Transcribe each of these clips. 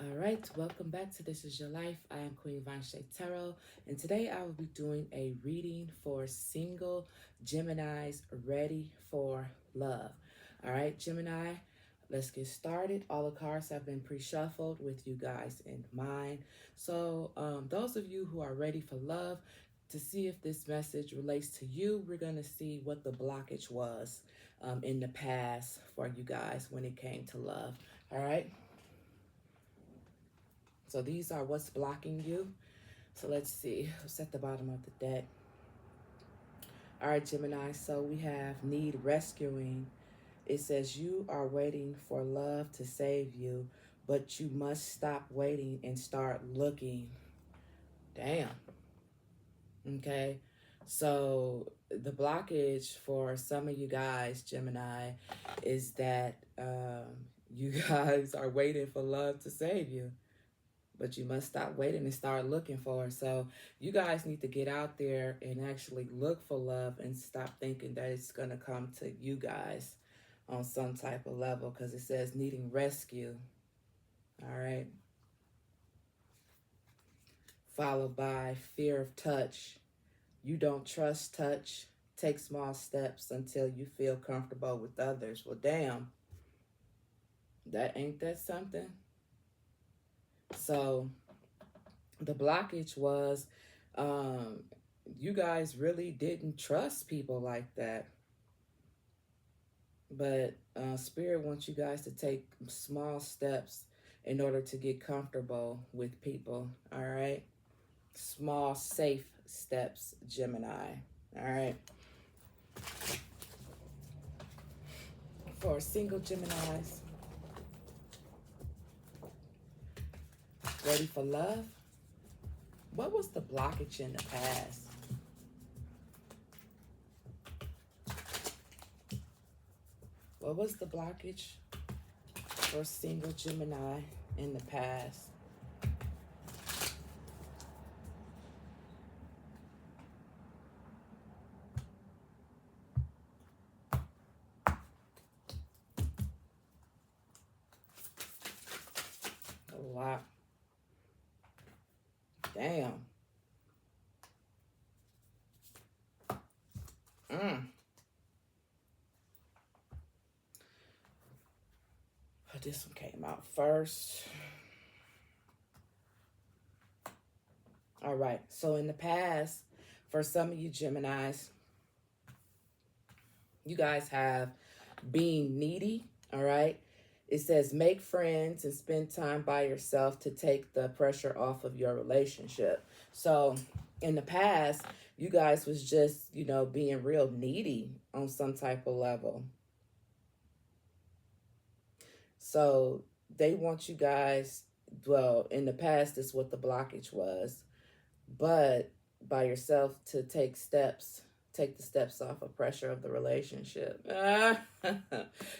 All right, welcome back to This Is Your Life. I am Queen Vanshay Tarot, and today I will be doing a reading for single Geminis ready for love. All right, Gemini, let's get started. All the cards have been pre-shuffled with you guys in mind. So, those of you who are ready for love, to see if this message relates to you, we're going to see what the blockage was in the past for you guys when it came to love. All right. So these are what's blocking you. So let's see what's at the bottom of the deck. All right, Gemini. So we have need rescuing. It says you are waiting for love to save you, but you must stop waiting and start looking. Damn. Okay. So the blockage for some of you guys, Gemini, is that you guys are waiting for love to save you. But you must stop waiting and start looking for it. So you guys need to get out there and actually look for love and stop thinking that it's going to come to you guys on some type of level, because it says needing rescue. All right. Followed by fear of touch. You don't trust touch. Take small steps until you feel comfortable with others. Well, damn. Ain't that something? So the blockage was you guys really didn't trust people like that. But Spirit wants you guys to take small steps in order to get comfortable with people. All right. Small, safe steps, Gemini. All right. For single Geminis, ready for love? What was the blockage in the past? What was the blockage for single Gemini in the past? A lot. Damn. This one came out first. All right. So in the past, for some of you Geminis, you guys have being needy. All right. It says make friends and spend time by yourself to take the pressure off of your relationship. So in the past, you guys was just, being real needy on some type of level. So they want you guys, well, in the past, is what the blockage was, but by yourself to take the steps off of pressure of the relationship.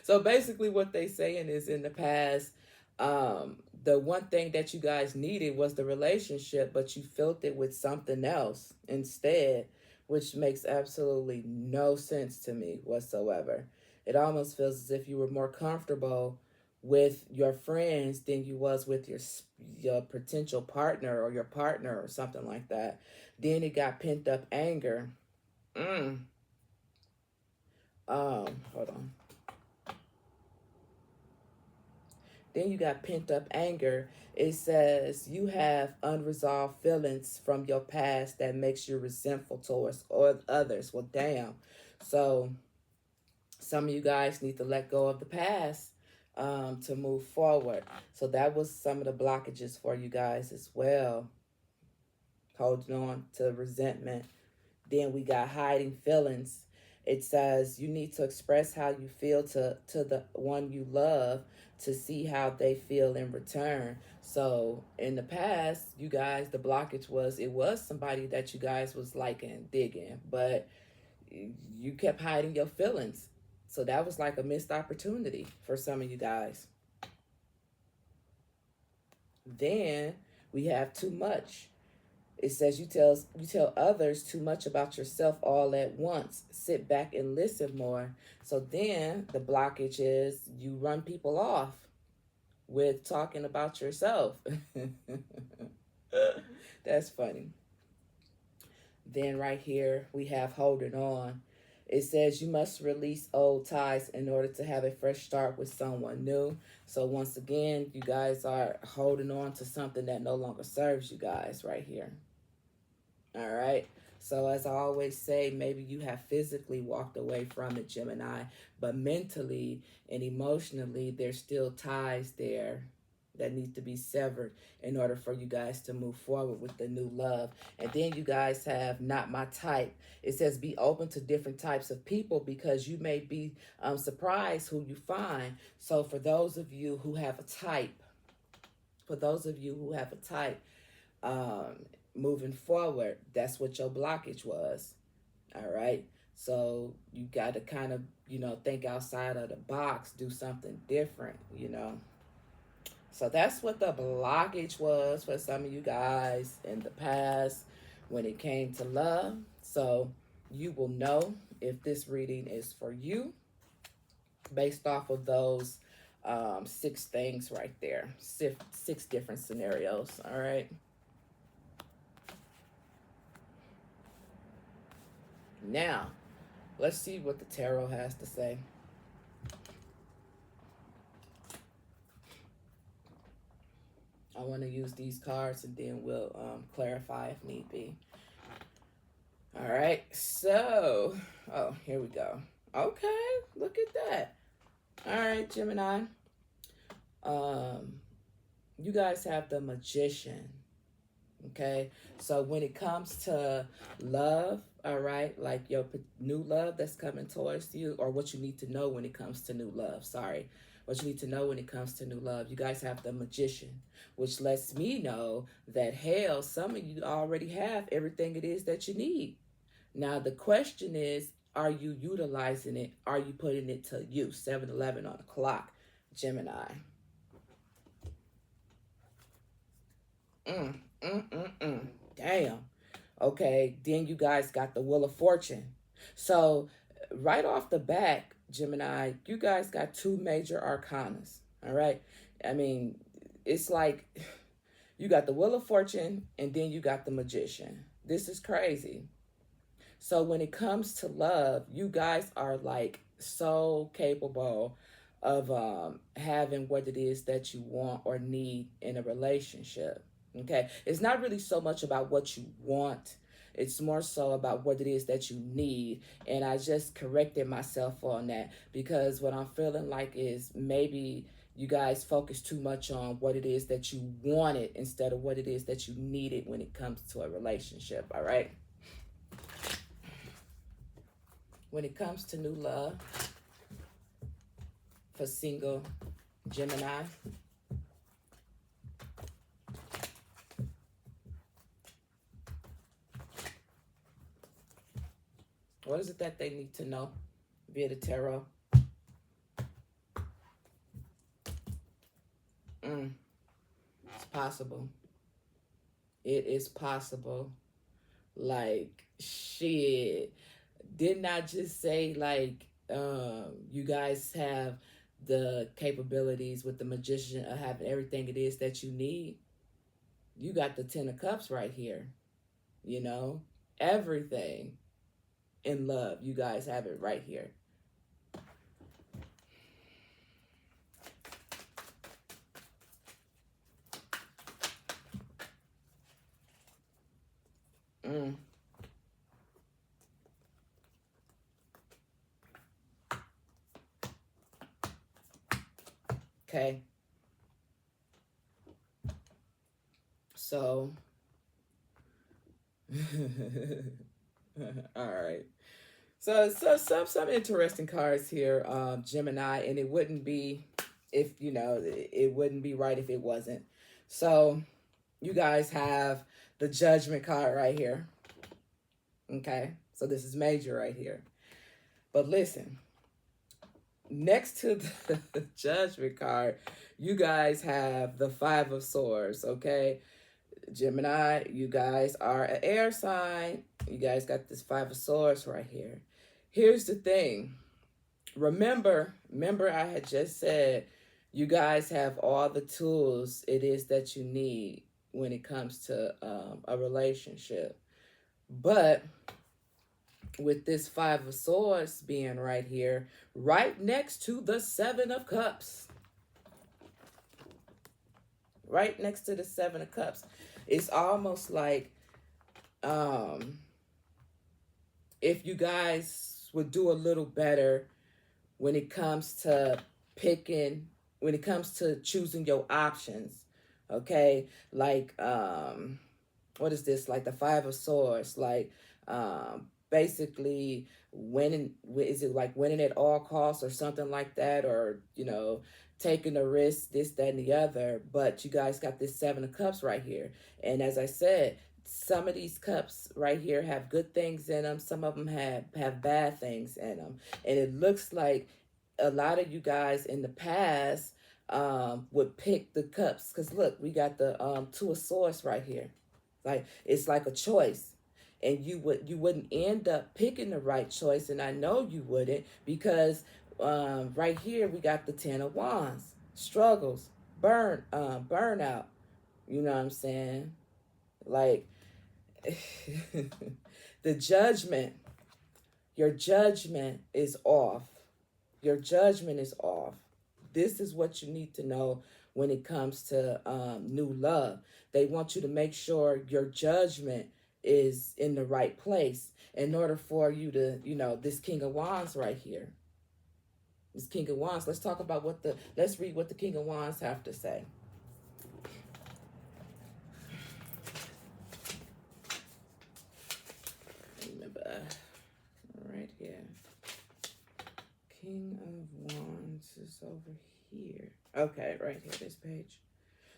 So basically what they saying is in the past, the one thing that you guys needed was the relationship, but you filled it with something else instead, which makes absolutely no sense to me whatsoever. It almost feels as if you were more comfortable with your friends than you was with your potential partner or your partner or something like that. Then it got pent up anger. Hold on. Then you got pent up anger. It says you have unresolved feelings from your past that makes you resentful towards others. Well, damn. So some of you guys need to let go of the past to move forward. So that was some of the blockages for you guys as well. Holding on to resentment. Then we got hiding feelings. It says you need to express how you feel to the one you love to see how they feel in return. So in the past, you guys, the blockage was, it was somebody that you guys was liking, digging, but you kept hiding your feelings. So that was like a missed opportunity for some of you guys. Then we have too much. It says you tell others too much about yourself all at once. Sit back and listen more. So then the blockage is you run people off. with talking about yourself. That's funny. Then right here we have holding on. It says you must release old ties in order to have a fresh start with someone new. So once again, you guys are holding on to something that no longer serves you guys right here. All right. So as I always say, maybe you have physically walked away from it, Gemini, but mentally and emotionally, there's still ties there that need to be severed in order for you guys to move forward with the new love. And then you guys have not my type. It says be open to different types of people because you may be surprised who you find. So for those of you who have a type, um, moving forward, that's what your blockage was. All right. So you got to kind of, think outside of the box, do something different. So that's what the blockage was for some of you guys in the past when it came to love. So you will know if this reading is for you based off of those 6 things right there, 6 different scenarios. All right. Now, let's see what the tarot has to say. I want to use these cards and then we'll clarify if need be. All right, so, here we go. Okay, look at that. All right, Gemini. You guys have the Magician. Okay, so when it comes to love, all right, like your new love that's coming towards you, or what you need to know when it comes to new love, what you need to know when it comes to new love, you guys have the Magician, which lets me know that, hell, some of you already have everything it is that you need. Now, the question is, are you utilizing it? Are you putting it to use? 7-11 on the clock, Gemini. Damn. Okay, then you guys got the Wheel of Fortune. So right off the back, Gemini, you guys got 2 major arcanas. All right. I mean, it's like you got the Wheel of Fortune and then you got the Magician. This is crazy. So when it comes to love, you guys are like so capable of having what it is that you want or need in a relationship. Okay, it's not really so much about what you want. It's more so about what it is that you need. And I just corrected myself on that because what I'm feeling like is maybe you guys focus too much on what it is that you wanted instead of what it is that you needed when it comes to a relationship. All right. When it comes to new love for single Gemini, what is it that they need to know via the tarot? It's possible. It is possible. Like, shit. Didn't I just say, like, you guys have the capabilities with the Magician of having everything it is that you need? You got the 10 of Cups right here. Everything in love, you guys have it right here. Okay. So, all right. So some interesting cards here, Gemini, and it wouldn't be it wouldn't be right if it wasn't. So you guys have the Judgment card right here. Okay, so this is major right here. But listen, next to the Judgment card, you guys have the 5 of Swords. Okay, Gemini, you guys are an air sign. You guys got this 5 of Swords right here. Here's the thing. Remember I had just said You guys have all the tools it is that you need when it comes to a relationship. But with this Five of Swords being right here, right next to the Seven of Cups, right next to the Seven of Cups, it's almost like um, if you guys would do a little better when it comes to picking, when it comes to choosing your options, okay? Like, what is this? Like the Five of Swords, like, basically winning, is it like winning at all costs or something like that? Or, taking a risk, this, that, and the other. But you guys got this Seven of Cups right here. And as I said, some of these cups right here have good things in them. Some of them have bad things in them. And it looks like a lot of you guys in the past would pick the cups. Because look, we got the Two of Swords right here. Like, it's like a choice. And you wouldn't end up picking the right choice. And I know you wouldn't, because right here we got the Ten of Wands. Struggles, burnout. You know what I'm saying? Like, the judgment, your judgment is off. Your judgment is off. This is what you need to know when it comes to new love. They want you to make sure your judgment is in the right place in order for you to, this King of Wands right here. This King of Wands. Let's talk about let's read what the King of Wands have to say. Remember, right here. King of Wands is over here. Okay, right here, this page.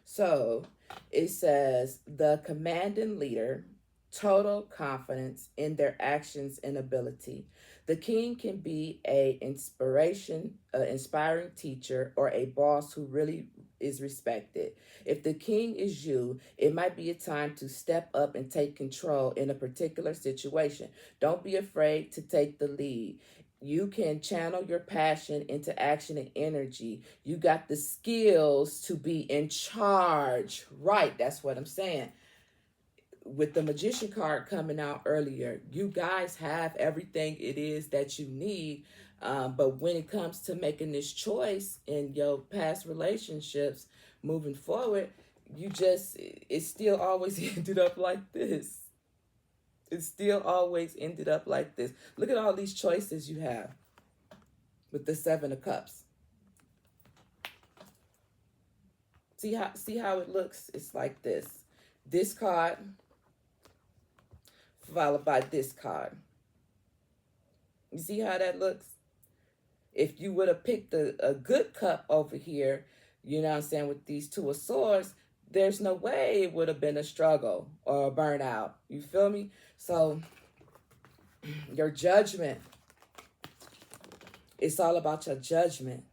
So it says, the commanding leader, total confidence in their actions and ability. The king can be inspiring teacher, or a boss who really is respected. If the king is you, it might be a time to step up and take control in a particular situation. Don't be afraid to take the lead. You can channel your passion into action and energy. You got the skills to be in charge. Right, that's what I'm saying. With the Magician card coming out earlier, you guys have everything it is that you need. But when it comes to making this choice in your past relationships moving forward, it still always ended up like this. It still always ended up like this. Look at all these choices you have with the Seven of Cups. See how it looks? It's like this. This card followed by this card. You see how that looks? If you would have picked a good cup over here, you know what I'm saying, with these Two of Swords, there's no way it would have been a struggle or a burnout. You feel me? So your judgment, it's all about your judgment.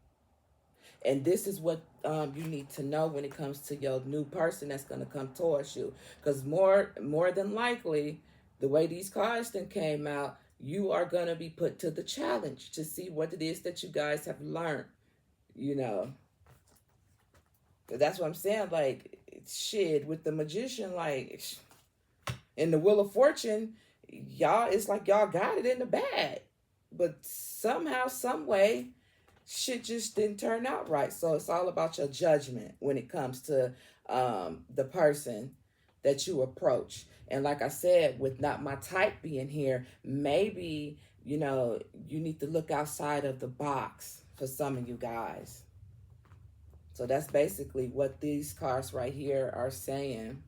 And this is what you need to know when it comes to your new person that's going to come towards you. Because more than likely, the way these cards then came out, you are going to be put to the challenge to see what it is that you guys have learned. That's what I'm saying. Like, shit, with the Magician, like, in the Wheel of Fortune, y'all, it's like y'all got it in the bag. But somehow, some way, shit just didn't turn out right. So it's all about your judgment when it comes to the person that you approach. And like I said, with not my type being here, maybe, you need to look outside of the box for some of you guys. So that's basically what these cards right here are saying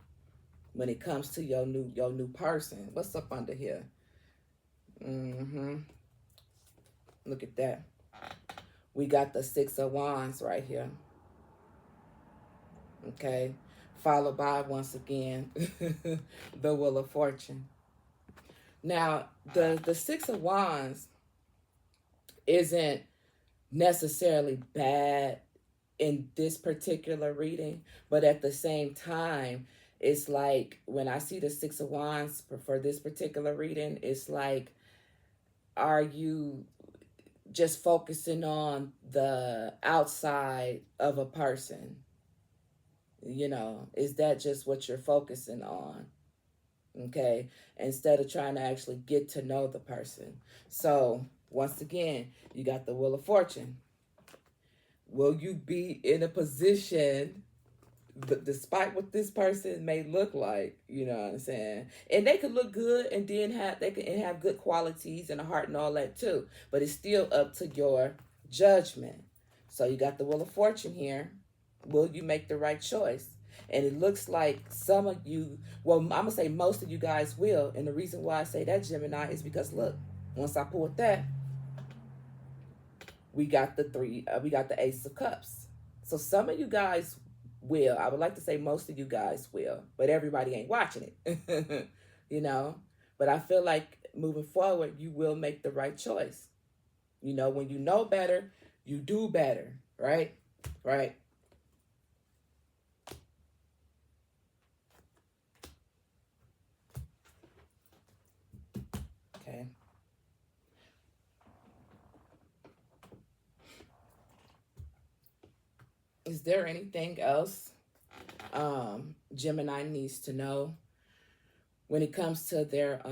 when it comes to your new person. What's up under here? Look at that. We got the Six of Wands right here. Okay. Followed by, once again, the Wheel of Fortune. Now, the Six of Wands isn't necessarily bad in this particular reading, but at the same time, it's like when I see the Six of Wands for this particular reading, it's like, are you just focusing on the outside of a person? Is that just what you're focusing on? Okay, instead of trying to actually get to know the person. So once again, you got the Wheel of Fortune. Will you be in a position, despite what this person may look like, you know what I'm saying? And they could look good, and then they can have good qualities and a heart and all that too. But it's still up to your judgment. So you got the Wheel of Fortune here. Will you make the right choice? And it looks like some of you, well, I'm gonna say most of you guys will. And the reason why I say that, Gemini, is because look, once I pulled that, we got the Ace of Cups. So some of you guys will. I would like to say most of you guys will, but everybody ain't watching it. you know. But I feel like moving forward, you will make the right choice. When you know better, you do better, right? Right. Okay. Is there anything else Gemini needs to know when it comes to their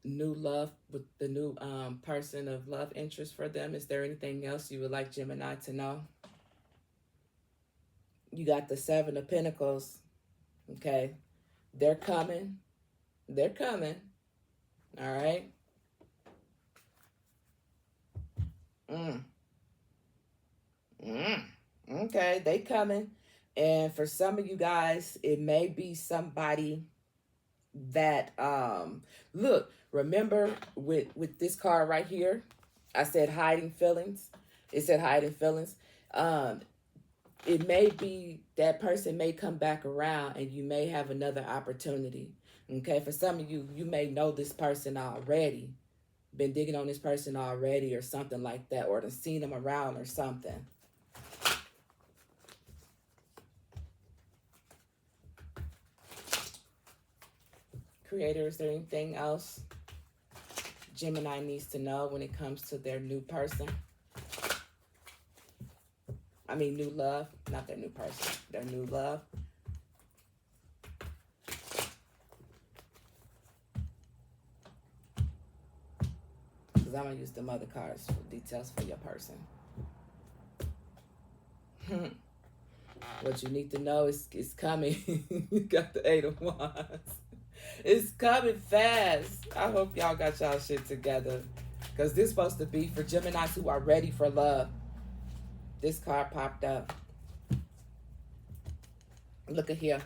new love with the new person of love interest for them? Is there anything else you would like Gemini to know? You got the Seven of Pentacles. Okay. They're coming. They're coming. All right. Mm. Mm. Okay. They coming. And for some of you guys, it may be somebody that look, remember with this card right here, I said hiding feelings. It said hiding feelings. It may be that person may come back around and you may have another opportunity. Okay, for some of you, you may know this person already, been digging on this person already or something like that, or done seen them around or something. Creator, is there anything else Gemini needs to know when it comes to their new person? I mean, new love, not their new person, their new love. Because I'm going to use them other cards for details for your person. What you need to know is it's coming. You got the Eight of Wands. It's coming fast. I hope y'all got y'all shit together. Because this is supposed to be for Geminis who are ready for love. This card popped up. Look at here.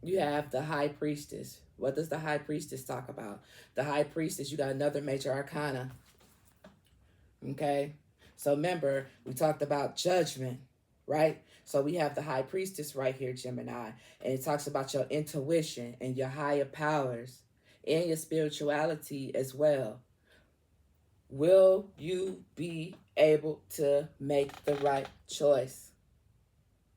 You have the High Priestess. What does the High Priestess talk about? The High Priestess, you got another major arcana. Okay? So remember, we talked about judgment, right? So we have the High Priestess right here, Gemini. And it talks about your intuition and your higher powers and your spirituality as well. Will you be able to make the right choice?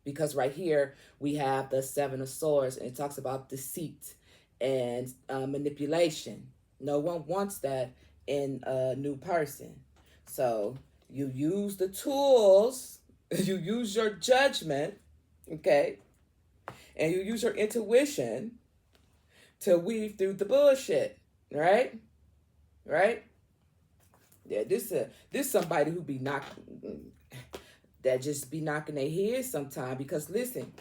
Because right here, we have the Seven of Swords, and it talks about deceit and manipulation. No one wants that in a new person. So you use the tools, you use your judgment, okay? And you use your intuition to weave through the bullshit, right? Right? Yeah, this somebody who be knocking, that just be knocking their heads sometime. Because listen,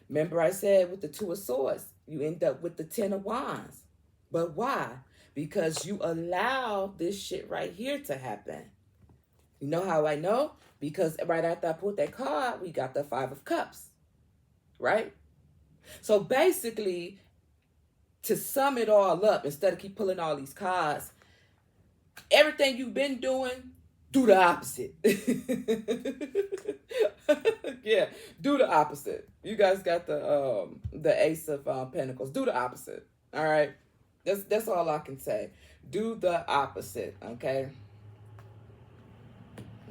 remember I said with the Two of Swords, you end up with the Ten of Wands. But why? Because you allow this shit right here to happen. You know how I know? Because right after I pulled that card, we got the Five of Cups, right? So basically, to sum it all up, instead of keep pulling all these cards, everything you've been doing, do the opposite. Yeah, do the opposite. You guys got the Ace of Pentacles. Do the opposite. All right, that's all I can say. Do the opposite. Okay.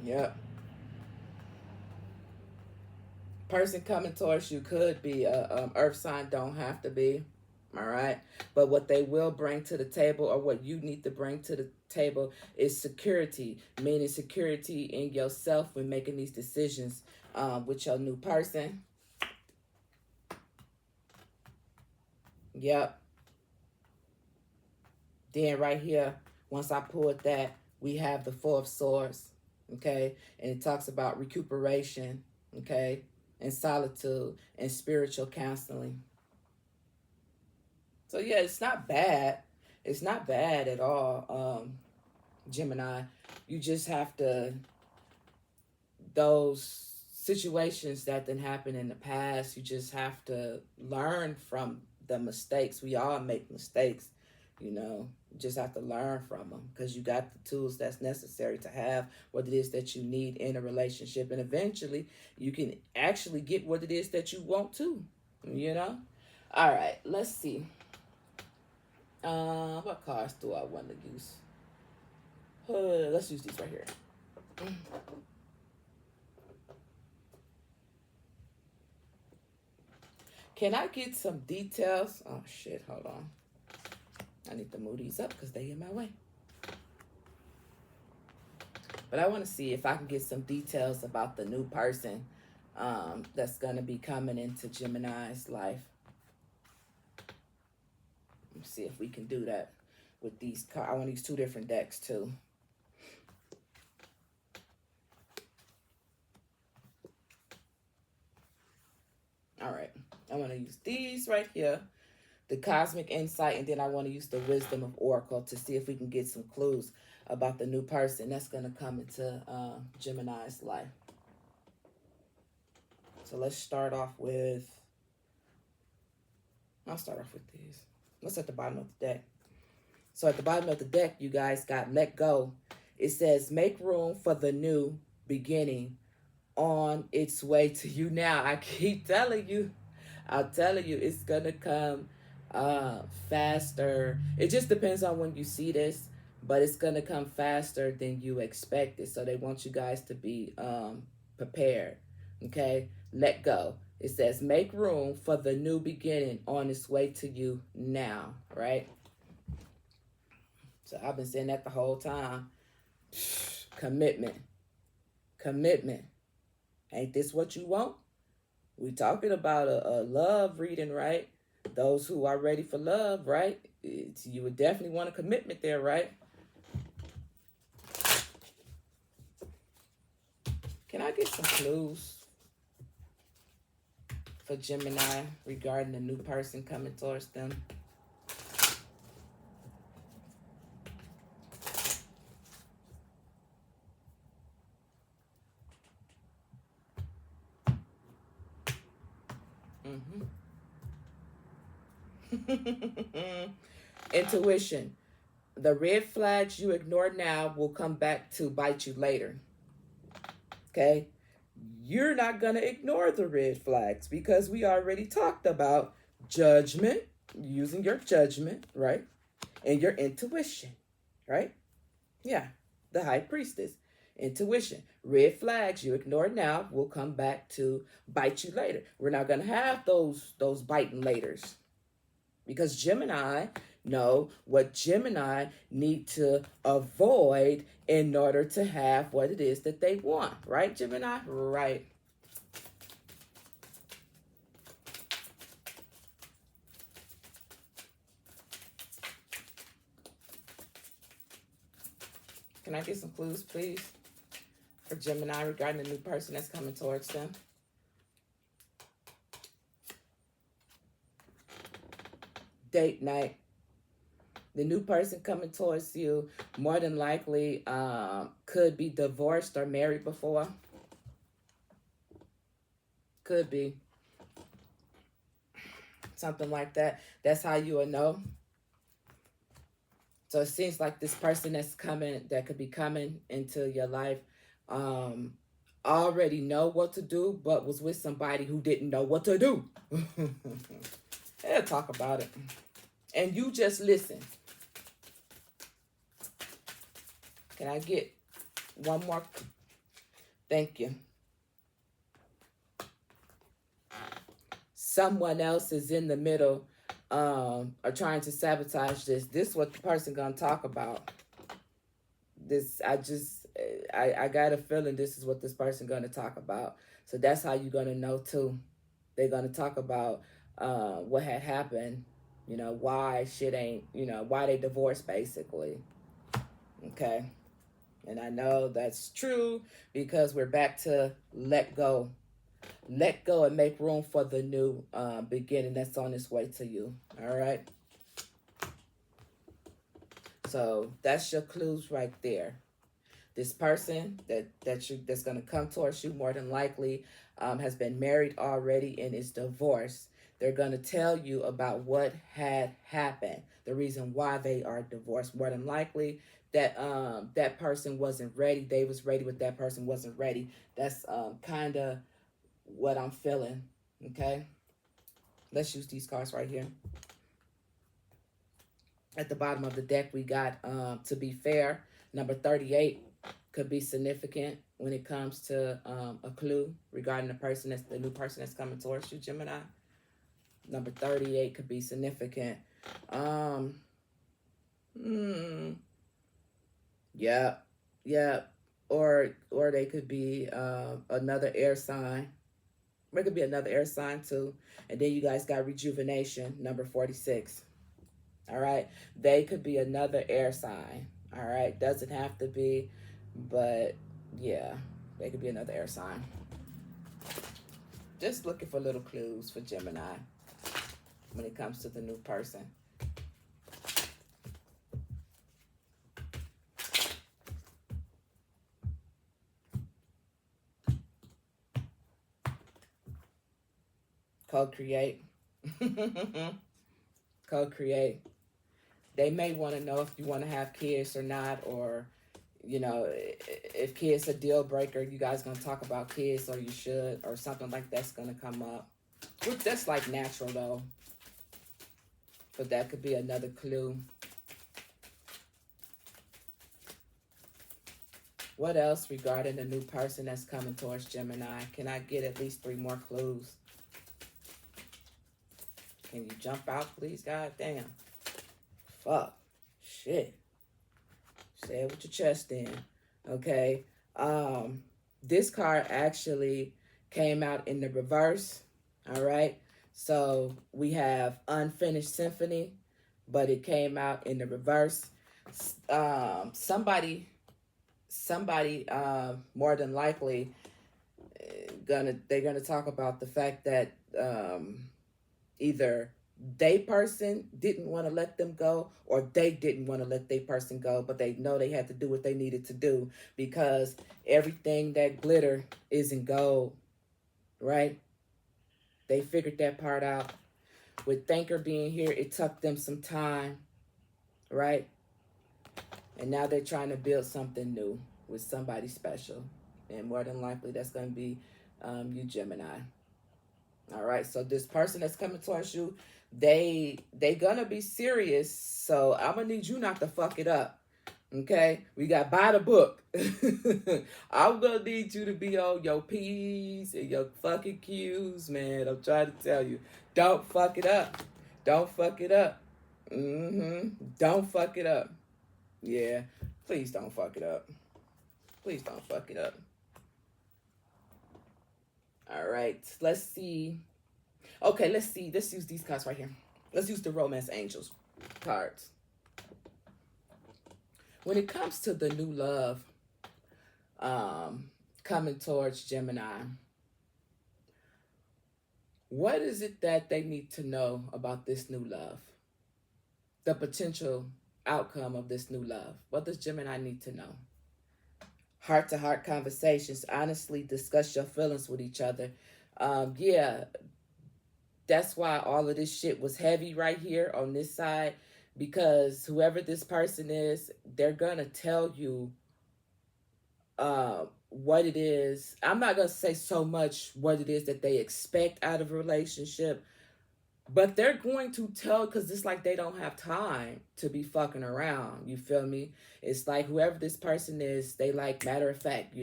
Yep. Person coming towards you could be a earth sign. Don't have to be. All right. But what they will bring to the table, or what you need to bring to the table, is security, meaning security in yourself when making these decisions with your new person. Yep. Then right here, once I pulled that, we have the Four of Swords. Okay. And it talks about recuperation. Okay. And solitude and spiritual counseling. So yeah, it's not bad. It's not bad at all, Gemini. You just have to, those situations that didn't happen in the past, you just have to learn from the mistakes. We all make mistakes, you know. You just have to learn from them, because you got the tools that's necessary to have what it is that you need in a relationship, and eventually you can actually get what it is that you want to, you know. All right, let's see. What cards do I want to use? Let's use these right here. Can I get some details? Oh shit, hold on. I need to move these up because they in my way. But I want to see if I can get some details about the new person that's going to be coming into Gemini's life. Let's see if we can do that with these cards. I want to use 2 different decks too. All right. I want to use these right here, the Cosmic Insight, and then I want to use the Wisdom of Oracle to see if we can get some clues about the new person that's going to come into Gemini's life. So let's start off with, I'll start off with these. What's at the bottom of the deck? So at the bottom of the deck, you guys got let go. It says, make room for the new beginning on its way to you now. I keep telling you, I'm telling you, it's going to come faster. It just depends on when you see this, but it's going to come faster than you expected. So they want you guys to be prepared. Okay, let go. It says, make room for the new beginning on its way to you now, right? So I've been saying that the whole time. Commitment. Commitment. Ain't this what you want? We talking about a love reading, right? Those who are ready for love, right? You would definitely want a commitment there, right? Can I get some clues for Gemini regarding the new person coming towards them? Intuition. The red flags you ignore now will come back to bite you later. Okay? You're not going to ignore the red flags because we already talked about judgment, using your judgment, right? And your intuition, right? Yeah, the high priestess. Intuition. Red flags you ignore now will come back to bite you later. We're not going to have those biting laters, because Gemini know what Gemini need to avoid in order to have what it is that they want. Right, Gemini? Right. Can I get some clues, please, for Gemini regarding the new person that's coming towards them? Date night. The new person coming towards you more than likely could be divorced or married before. Could be. Something like that. That's how you will know. So it seems like this person that's coming, that could be coming into your life, already know what to do, but was with somebody who didn't know what to do. They'll talk about it. And you just listen. Can I get one more? Thank you. Someone else is in the middle are trying to sabotage this. This is what the person gonna talk about. This I got a feeling this is what this person gonna talk about. So that's how you're gonna know too. They're gonna talk about what had happened, why shit ain't, why they divorced basically. Okay. And I know that's true because we're back to let go. Let go and make room for the new beginning that's on its way to you. All right. So that's your clues right there. This person that's gonna come towards you more than likely has been married already and is divorced. They're gonna tell you about what had happened, the reason why they are divorced. More than likely, that person wasn't ready. They was ready, but that person wasn't ready. That's kind of what I'm feeling. Okay, let's use these cards right here. At the bottom of the deck, we got to be fair. Number 38 could be significant when it comes to a clue regarding the new person that's coming towards you, Gemini. Number 38 could be significant. Yeah, yeah. Or they could be another air sign. It could be another air sign too. And then you guys got rejuvenation, number 46. All right. They could be another air sign. All right. Doesn't have to be, but yeah, they could be another air sign. Just looking for little clues for Gemini when it comes to the new person. Co-create. Co-create. They may want to know if you want to have kids or not, or if kids a deal breaker. You guys gonna talk about kids, or you should, or something like that's gonna come up. That's like natural though, but that could be another clue. What else regarding the new person that's coming towards Gemini? Can I get at least 3 more clues? Can you jump out, please? God damn. Fuck. Shit. Say it with your chest in. Okay. This card actually came out in the reverse. All right. So we have Unfinished Symphony, but it came out in the reverse. Somebody more than likely they're gonna talk about the fact that either they person didn't want to let them go, or they didn't want to let their person go, but they know they had to do what they needed to do because everything that glitter isn't gold, right? They figured that part out. With Thinker being here, it took them some time, right? And now they're trying to build something new with somebody special. And more than likely, that's going to be you, Gemini. All right, so this person that's coming towards you, they gonna be serious. So I'm gonna need you not to fuck it up. Okay, we got by the book. I'm gonna need you to be on your P's and your fucking Q's, man. I'm trying to tell you, don't fuck it up. Don't fuck it up. Don't fuck it up. Yeah, please don't fuck it up. Please don't fuck it up. All right, let's see. Okay, let's see. Let's use these cards right here. Let's use the Romance Angels cards. When it comes to the new love coming towards Gemini, what is it that they need to know about this new love? The potential outcome of this new love. What does Gemini need to know? Heart-to-heart conversations. Honestly discuss your feelings with each other. Yeah, that's why all of this shit was heavy right here on this side, because whoever this person is, they're gonna tell you what it is. I'm not gonna say so much what it is that they expect out of a relationship, but they're going to tell, because it's like they don't have time to be fucking around. You feel me? It's like whoever this person is, they like matter of fact,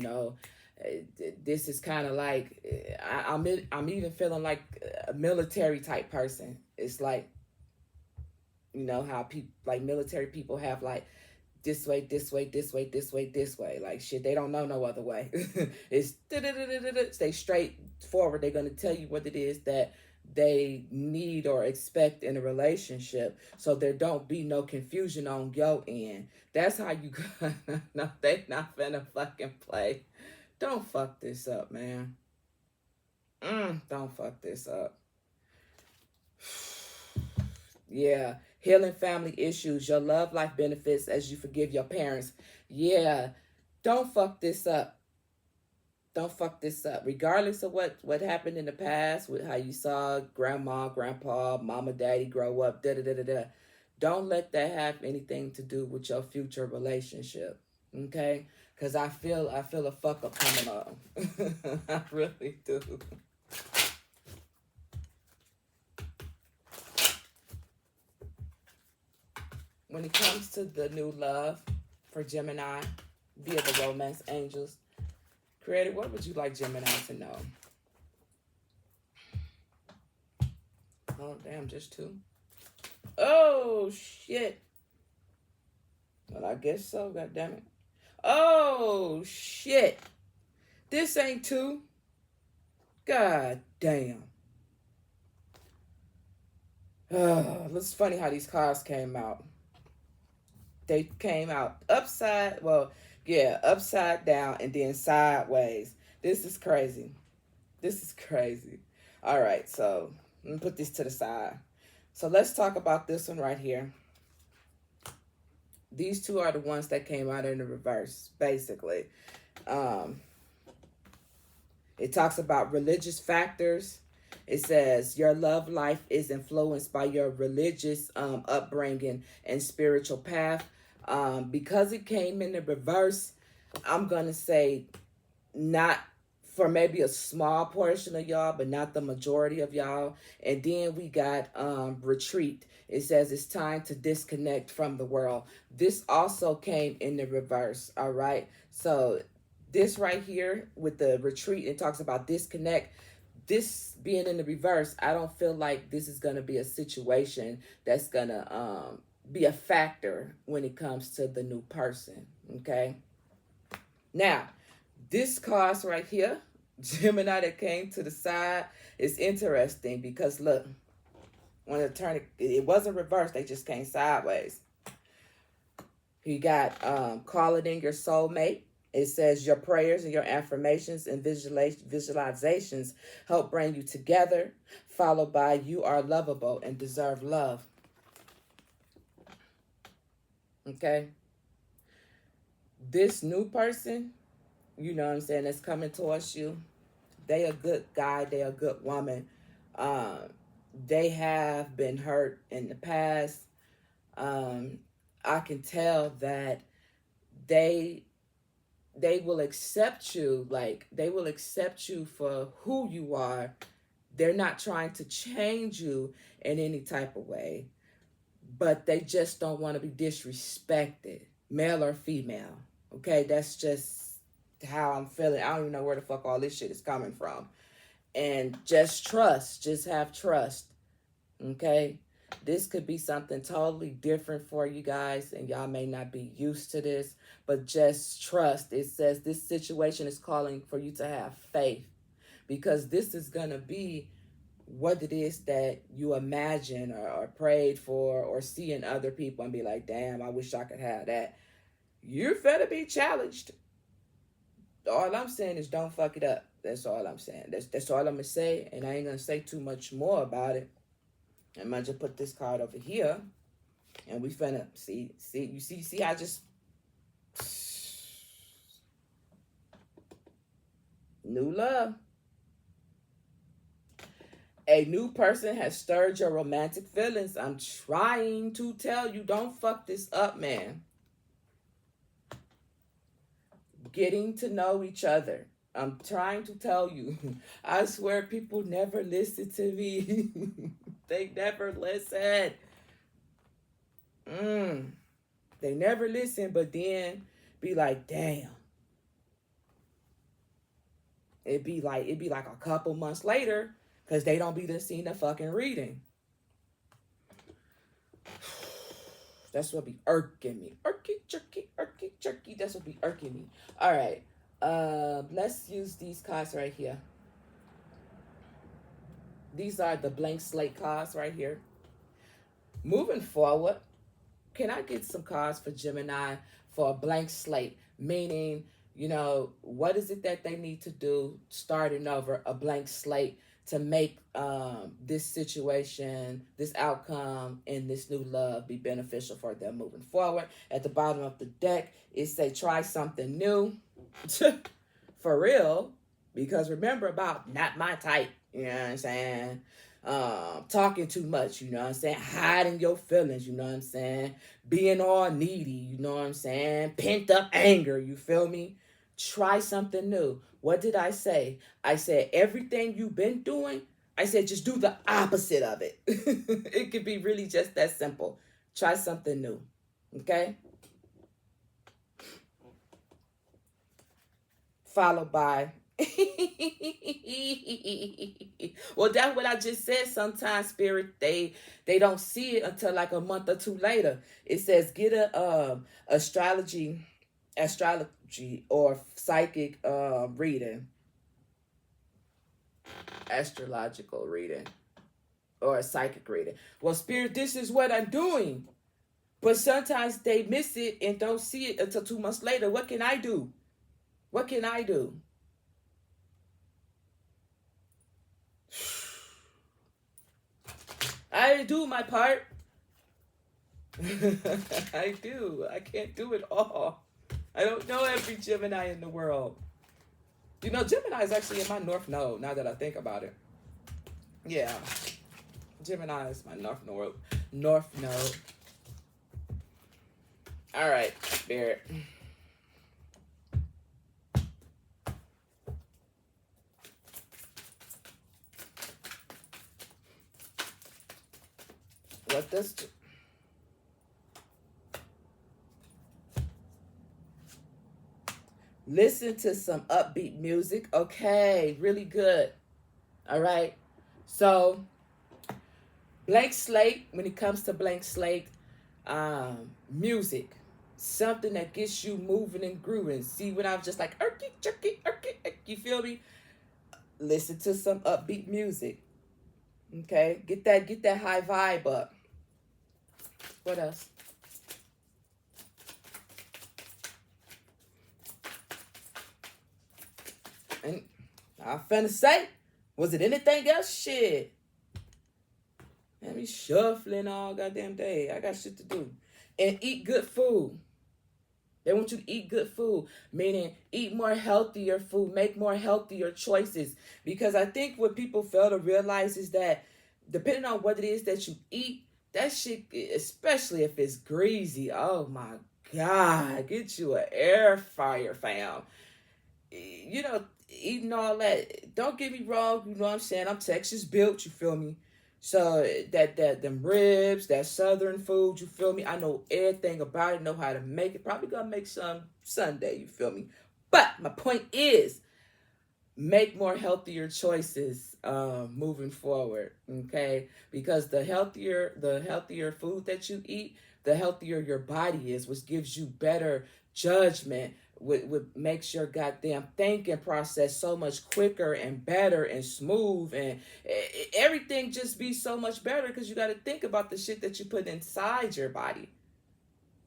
this is kind of like, I'm even feeling like a military type person. It's like You know how people, like military people, have like this way, this way, this way, this way, this way. Like shit, they don't know no other way. It's stay straight forward. They're gonna tell you what it is that they need or expect in a relationship, so there don't be no confusion on your end. That's how you. No, they not finna fucking play. Don't fuck this up, man. Don't fuck this up. Yeah. Healing family issues. Your love life benefits as you forgive your parents. Yeah. Don't fuck this up. Don't fuck this up. Regardless of what happened in the past, with how you saw grandma, grandpa, mama, daddy grow up, da da da da da. Don't let that have anything to do with your future relationship. Okay? Cause I feel a fuck up coming on. I really do. When it comes to the new love for Gemini via the romance angels, Creator, what would you like Gemini to know? Oh, damn, just two. Oh, shit. Well, I guess so, God damn it. Oh, shit. This ain't two. God damn. It's funny how these cards came out. They came out upside down and then sideways. This is crazy. This is crazy. All right, so let me put this to the side. So let's talk about this one right here. These two are the ones that came out in the reverse, basically. It talks about religious factors. It says your love life is influenced by your religious upbringing and spiritual path. Because it came in the reverse, I'm going to say not for maybe a small portion of y'all, but not the majority of y'all. And then we got retreat. It says it's time to disconnect from the world. This also came in the reverse, all right? So this right here with the retreat, it talks about disconnect. This being in the reverse, I don't feel like this is going to be a situation that's going to be a factor when it comes to the new person, okay? Now, this card right here, Gemini that came to the side, is interesting because look, when it turned, it wasn't reversed, they just came sideways. You got calling in your soulmate. It says your prayers and your affirmations and visualizations help bring you together, followed by you are lovable and deserve love. Okay? This new person, you know what I'm saying, that's coming towards you, they a good guy, they a good woman. They have been hurt in the past. I can tell that they will accept you, like they will accept you for who you are. They're not trying to change you in any type of way, but they just don't want to be disrespected, male or female. Okay, that's just how I'm feeling. I don't even know where the fuck all this shit is coming from. And just trust, just have trust. Okay, this could be something totally different for you guys, and y'all may not be used to this, but just trust. It says this situation is calling for you to have faith, because this is going to be what it is that you imagine or prayed for or see in other people and be like, damn, I wish I could have that. You're finna be challenged. All I'm saying is don't fuck it up. That's all I'm saying. That's all I'm going to say, and I ain't going to say too much more about it. I'm going to just put this card over here, and we finna see I just... New love. A new person has stirred your romantic feelings. I'm trying to tell you, don't fuck this up, man. Getting to know each other. I'm trying to tell you. I swear people never listen to me. They never listen. They never listen, but then be like, damn. It'd be like a couple months later, because they don't be done seeing the fucking reading. That's what be irking me. Irky, jerky, irky, jerky. That's what be irking me. All right. Let's use these cards right here. These are the blank slate cards right here. Moving forward, can I get some cards for Gemini for a blank slate? Meaning, what is it that they need to do starting over a blank slate to make this situation, this outcome, and this new love be beneficial for them moving forward? At the bottom of the deck, it say try something new. For real. Because remember about not my type, you know what I'm saying? Talking too much, you know what I'm saying? Hiding your feelings, you know what I'm saying? Being all needy, you know what I'm saying? Pent up anger, you feel me? Try something new. What did I say? I said everything you've been doing, I said just do the opposite of it. It could be really just that simple. Try something new. Okay? Followed by well, that's what I just said. Sometimes spirit they don't see it until like a month or two later. It says get a astrology or psychic reading, astrological reading or a psychic reading. Well, spirit, this is what I'm doing, but sometimes they miss it and don't see it until 2 months later. What can I do? What can I do? I do my part. I do. I can't do it all. I don't know every Gemini in the world. Gemini is actually in my North Node, now that I think about it. Yeah. Gemini is my North Node. All right, Spirit. What does listen to some upbeat music? Okay, really good. All right. So, blank slate, when it comes to blank slate, music, something that gets you moving and grooving. See, when I'm just like, irky, jerky, you feel me? Listen to some upbeat music. Okay, get that high vibe up. What else? And I'm finna say, was it anything else? Shit. Man, me shuffling all goddamn day. I got shit to do. And eat good food. They want you to eat good food, meaning eat more healthier food, make more healthier choices. Because I think what people fail to realize is that depending on what it is that you eat, that shit, especially if it's greasy, oh my God, get you an air fryer, fam. Eating all that, don't get me wrong, you know what I'm saying? I'm Texas built, you feel me? So that them ribs, that southern food, you feel me? I know everything about it, know how to make it. Probably gonna make some Sunday, you feel me? But my point is, make more healthier choices moving forward, okay? Because the healthier food that you eat, the healthier your body is, which gives you better judgment, which makes your goddamn thinking process so much quicker and better and smooth, and everything just be so much better because you got to think about the shit that you put inside your body.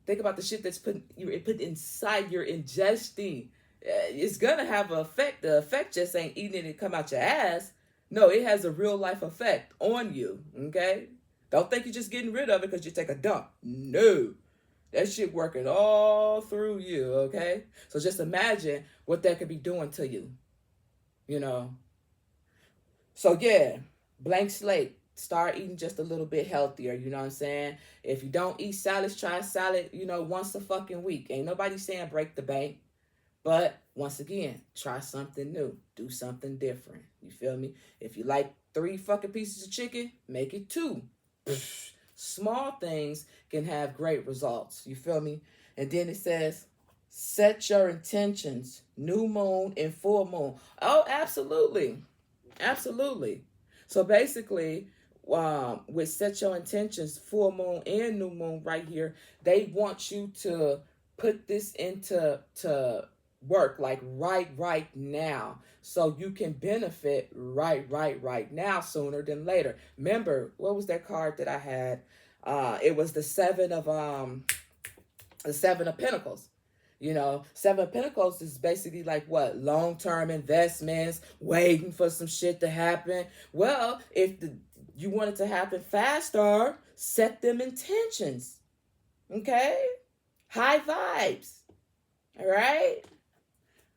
Think about the shit that's put inside, you're ingesting. It's gonna have an effect. The effect just ain't eating it and come out your ass. No, it has a real life effect on you. Okay, don't think you're just getting rid of it because you take a dump. No, that shit working all through you. Okay, so just imagine what that could be doing to you. So yeah, blank slate. Start eating just a little bit healthier, you know what I'm saying? If you don't eat salads, try salad, once a fucking week. Ain't nobody saying break the bank. But once again, try something new. Do something different. You feel me? If you like 3 fucking pieces of chicken, make it 2. Small things can have great results. You feel me? And then it says, set your intentions. New moon and full moon. Oh, absolutely. Absolutely. So basically, with set your intentions, full moon and new moon right here, they want you to put this into work like right now, so you can benefit right now sooner than later. Remember, what was that card that I had? It was the seven of pentacles. You know, Seven of Pentacles is basically like what? Long-term investments, waiting for some shit to happen. Well, if you want it to happen faster, set them intentions. Okay? High vibes. All right?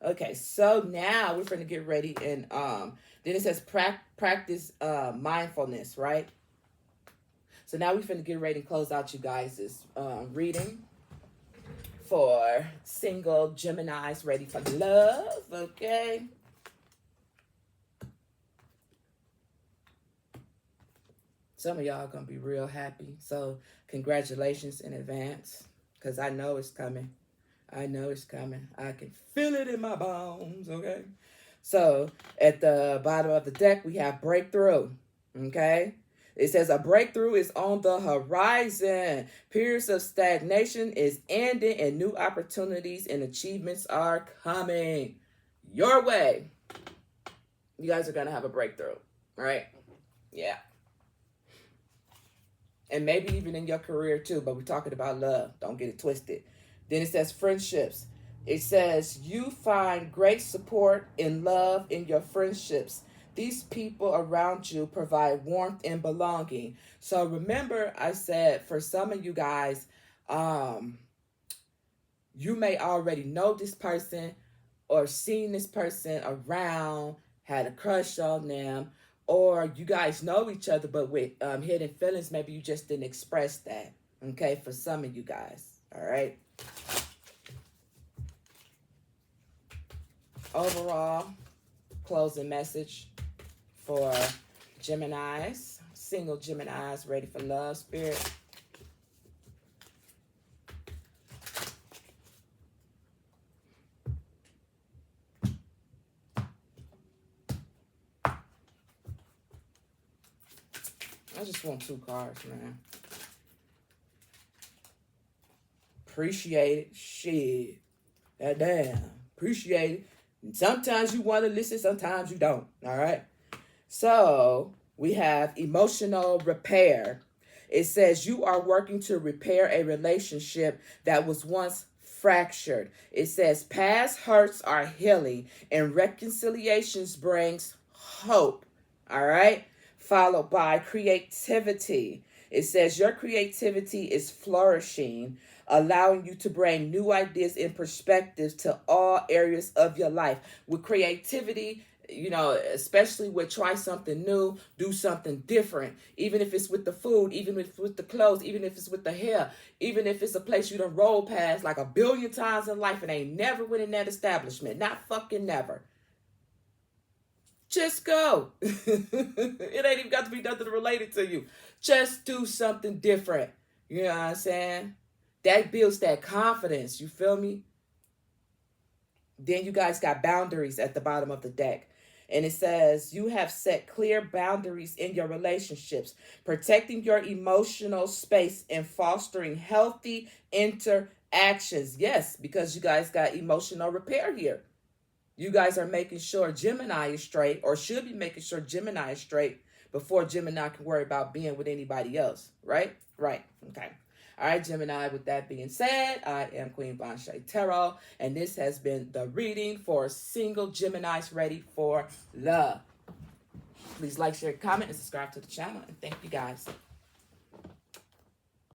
Okay, so now we're going to get ready and then it says practice mindfulness, right? So now we're going to get ready and close out you guys' reading for single Geminis ready for love, okay? Some of y'all are going to be real happy. So congratulations in advance, because I know it's coming. I know it's coming. I can feel it in my bones, okay? So at the bottom of the deck, we have breakthrough, okay? It says a breakthrough is on the horizon. Periods of stagnation is ending and new opportunities and achievements are coming your way. You guys are going to have a breakthrough, right? Yeah. And maybe even in your career too, but we're talking about love. Don't get it twisted. Then it says friendships. It says you find great support and love in your friendships. These people around you provide warmth and belonging. So remember, I said for some of you guys, you may already know this person or seen this person around, had a crush on them, or you guys know each other, but with hidden feelings, maybe you just didn't express that. Okay, for some of you guys. All right. Overall, closing message for Geminis, single Geminis ready for love, spirit. I just want 2 cards, man. Appreciate it. Shit. God damn. Appreciate it. And sometimes you want to listen, sometimes you don't. All right. So we have emotional repair. It says you are working to repair a relationship that was once fractured. It says past hurts are healing and reconciliations brings hope. All right. Followed by creativity. It says your creativity is flourishing, allowing you to bring new ideas and perspectives to all areas of your life. With creativity, you know, especially with try something new, do something different. Even if it's with the food, even if it's with the clothes, even if it's with the hair, even if it's a place you done rolled past like 1,000,000,000 times in life and ain't never went in that establishment. Not fucking never. Just go. It ain't even got to be nothing related to you. Just do something different. You know what I'm saying? That builds that confidence. You feel me? Then you guys got boundaries at the bottom of the deck. And it says you have set clear boundaries in your relationships, protecting your emotional space and fostering healthy interactions. Yes, because you guys got emotional repair here. You guys are making sure Gemini is straight, or should be making sure Gemini is straight before Gemini can worry about being with anybody else. Right? Right. Okay. All right, Gemini, with that being said, I am Queen Blanche Tarot, and this has been the reading for single Geminis ready for love. Please like, share, comment, and subscribe to the channel, and thank you guys.